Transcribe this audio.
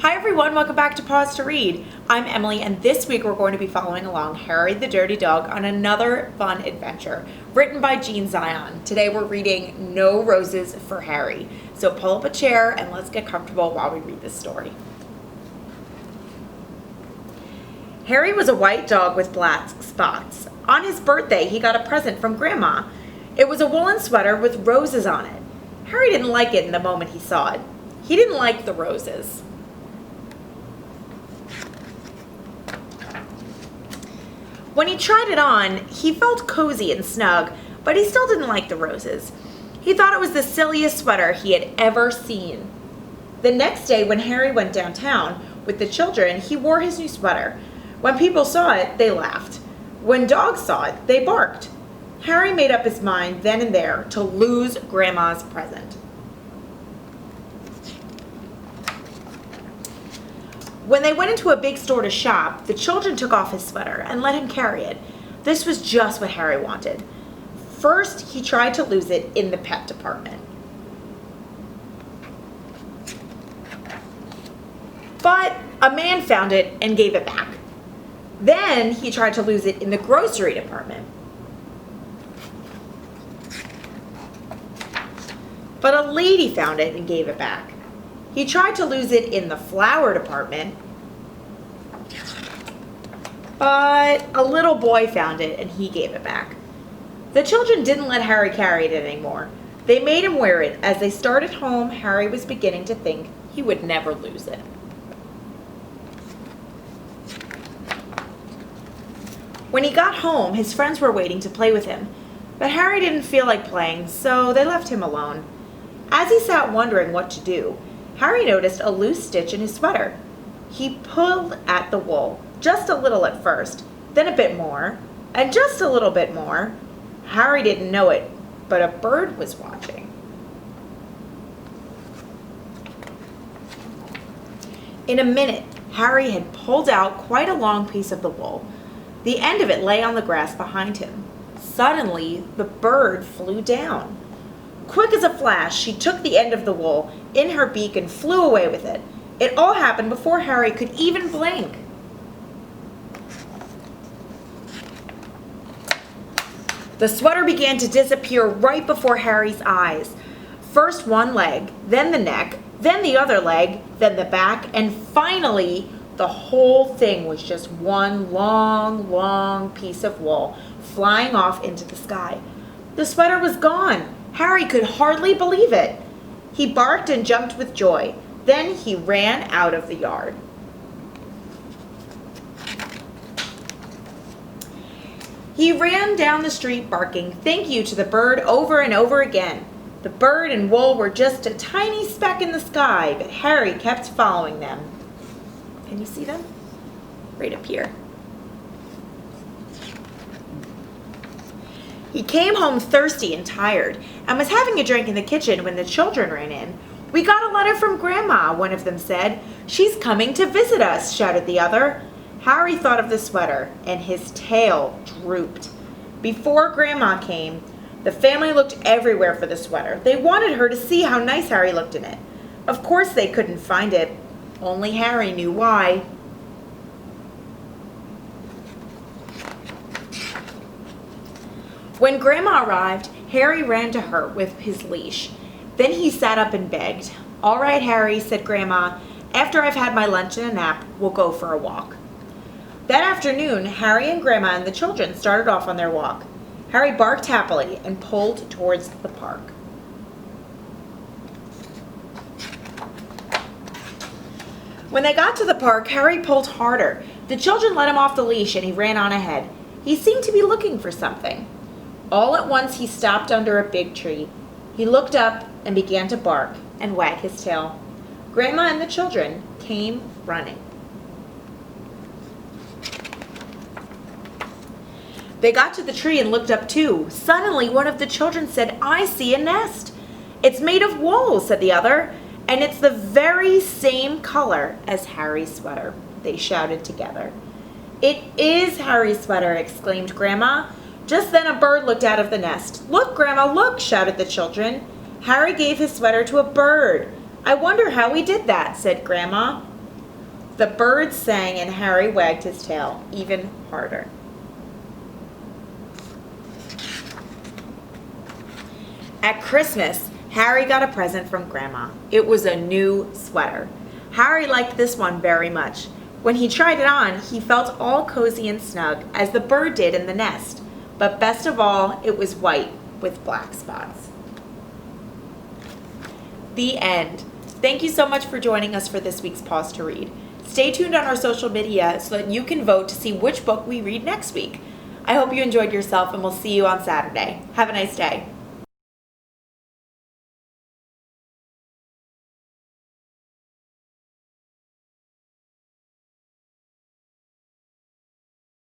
Hi everyone, welcome back to Paws to Read. I'm Emily, and this week we're going to be following along Harry the Dirty Dog on another fun adventure written by Jean Zion. Today we're reading No Roses for Harry. So pull up a chair and let's get comfortable while we read this story. Harry was a white dog with black spots. On his birthday, he got a present from Grandma. It was a woolen sweater with roses on it. Harry didn't like it in the moment he saw it. He didn't like the roses. When he tried it on, he felt cozy and snug, but he still didn't like the roses. He thought it was the silliest sweater he had ever seen. The next day, when Harry went downtown with the children, he wore his new sweater. When people saw it, they laughed. When dogs saw it, they barked. Harry made up his mind then and there to lose Grandma's present. When they went into a big store to shop, the children took off his sweater and let him carry it. This was just what Harry wanted. First, he tried to lose it in the pet department. But a man found it and gave it back. Then he tried to lose it in the grocery department. But a lady found it and gave it back. He tried to lose it in the flower department, but a little boy found it and he gave it back. The children didn't let Harry carry it anymore. They made him wear it. As they started home, Harry was beginning to think he would never lose it. When he got home, his friends were waiting to play with him, but Harry didn't feel like playing, so they left him alone. As he sat wondering what to do, Harry noticed a loose stitch in his sweater. He pulled at the wool, just a little at first, then a bit more, and just a little bit more. Harry didn't know it, but a bird was watching. In a minute, Harry had pulled out quite a long piece of the wool. The end of it lay on the grass behind him. Suddenly, the bird flew down. Quick as a flash, she took the end of the wool in her beak and flew away with it. It all happened before Harry could even blink. The sweater began to disappear right before Harry's eyes. First one leg, then the neck, then the other leg, then the back, and finally, the whole thing was just one long piece of wool flying off into the sky. The sweater was gone. Harry could hardly believe it. He barked and jumped with joy. Then he ran out of the yard. He ran down the street barking "Thank you" to the bird over and over again. The bird and wool were just a tiny speck in the sky, but Harry kept following them. Can you see them? Right up here. He came home thirsty and tired and was having a drink in the kitchen when the children ran in. "We got a letter from Grandma," one of them said. "She's coming to visit us," shouted the other. Harry thought of the sweater and his tail drooped. Before Grandma came, the family looked everywhere for the sweater. They wanted her to see how nice Harry looked in it. Of course they couldn't find it. Only Harry knew why. When Grandma arrived, Harry ran to her with his leash. Then he sat up and begged. "All right, Harry," said Grandma. "After I've had my lunch and a nap, we'll go for a walk." That afternoon, Harry and Grandma and the children started off on their walk. Harry barked happily and pulled towards the park. When they got to the park, Harry pulled harder. The children let him off the leash and he ran on ahead. He seemed to be looking for something. All at once, he stopped under a big tree. He looked up and began to bark and wag his tail. Grandma and the children came running. They got to the tree and looked up too. Suddenly, one of the children said, "I see a nest." "It's made of wool," said the other, "and it's the very same color as Harry's sweater," they shouted together. "It is Harry's sweater," exclaimed Grandma. Just then a bird looked out of the nest. "Look, Grandma, look," shouted the children. Harry gave his sweater to a bird. "I wonder how he did that," said Grandma. The bird sang and Harry wagged his tail even harder. At Christmas, Harry got a present from Grandma. It was a new sweater. Harry liked this one very much. When he tried it on, he felt all cozy and snug, as the bird did in the nest. But best of all, it was white with black spots. The end. Thank you so much for joining us for this week's Pause to Read. Stay tuned on our social media so that you can vote to see which book we read next week. I hope you enjoyed yourself, and we'll see you on Saturday. Have a nice day.